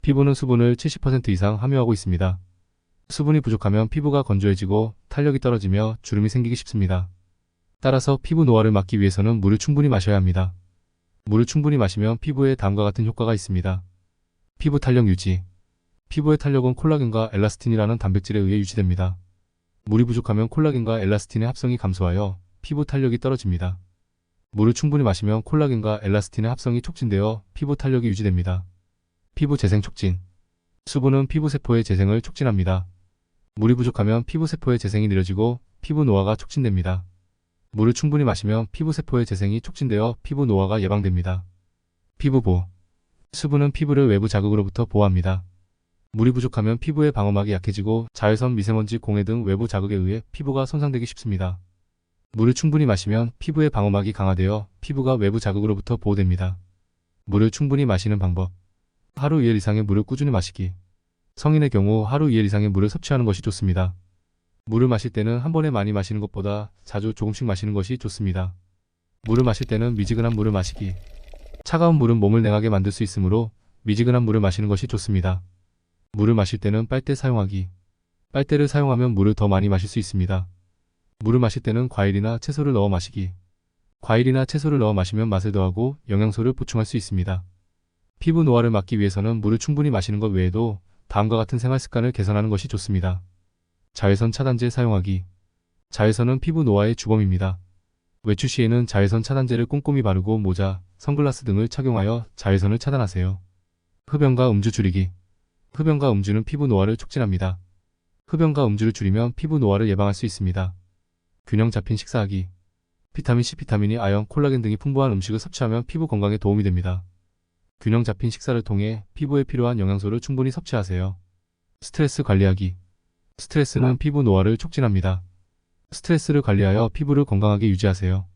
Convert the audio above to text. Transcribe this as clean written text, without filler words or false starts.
피부는 수분을 70% 이상 함유하고 있습니다. 수분이 부족하면 피부가 건조해지고 탄력이 떨어지며 주름이 생기기 쉽습니다. 따라서 피부 노화를 막기 위해서는 물을 충분히 마셔야 합니다. 물을 충분히 마시면 피부에 다음과 같은 효과가 있습니다. 피부 탄력 유지. 피부의 탄력은 콜라겐과 엘라스틴이라는 단백질에 의해 유지됩니다. 물이 부족하면 콜라겐과 엘라스틴의 합성이 감소하여 피부 탄력이 떨어집니다. 물을 충분히 마시면 콜라겐과 엘라스틴의 합성이 촉진되어 피부 탄력이 유지됩니다. 피부 재생 촉진. 수분은 피부 세포의 재생을 촉진합니다. 물이 부족하면 피부 세포의 재생이 느려지고 피부 노화가 촉진됩니다. 물을 충분히 마시면 피부 세포의 재생이 촉진되어 피부 노화가 예방됩니다. 피부 보호. 수분은 피부를 외부 자극으로부터 보호합니다. 물이 부족하면 피부의 방어막이 약해지고 자외선, 미세먼지, 공해 등 외부 자극에 의해 피부가 손상되기 쉽습니다. 물을 충분히 마시면 피부의 방어막이 강화되어 피부가 외부 자극으로부터 보호됩니다. 물을 충분히 마시는 방법. 하루 2일 이상의 물을 꾸준히 마시기. 성인의 경우 하루 2일 이상의 물을 섭취하는 것이 좋습니다. 물을 마실 때는 한 번에 많이 마시는 것보다 자주 조금씩 마시는 것이 좋습니다. 물을 마실 때는 미지근한 물을 마시기. 차가운 물은 몸을 냉하게 만들 수 있으므로 미지근한 물을 마시는 것이 좋습니다. 물을 마실 때는 빨대 사용하기. 빨대를 사용하면 물을 더 많이 마실 수 있습니다. 물을 마실 때는 과일이나 채소를 넣어 마시기. 과일이나 채소를 넣어 마시면 맛을 더하고 영양소를 보충할 수 있습니다. 피부 노화를 막기 위해서는 물을 충분히 마시는 것 외에도 다음과 같은 생활 습관을 개선하는 것이 좋습니다. 자외선 차단제 사용하기. 자외선은 피부 노화의 주범입니다. 외출 시에는 자외선 차단제를 꼼꼼히 바르고 모자, 선글라스 등을 착용하여 자외선을 차단하세요. 흡연과 음주 줄이기. 흡연과 음주는 피부 노화를 촉진합니다. 흡연과 음주를 줄이면 피부 노화를 예방할 수 있습니다. 균형 잡힌 식사하기. 비타민C, 비타민이, 아연, 콜라겐 등이 풍부한 음식을 섭취하면 피부 건강에 도움이 됩니다. 균형 잡힌 식사를 통해 피부에 필요한 영양소를 충분히 섭취하세요. 스트레스 관리하기. 스트레스는 피부 노화를 촉진합니다. 스트레스를 관리하여 피부를 건강하게 유지하세요.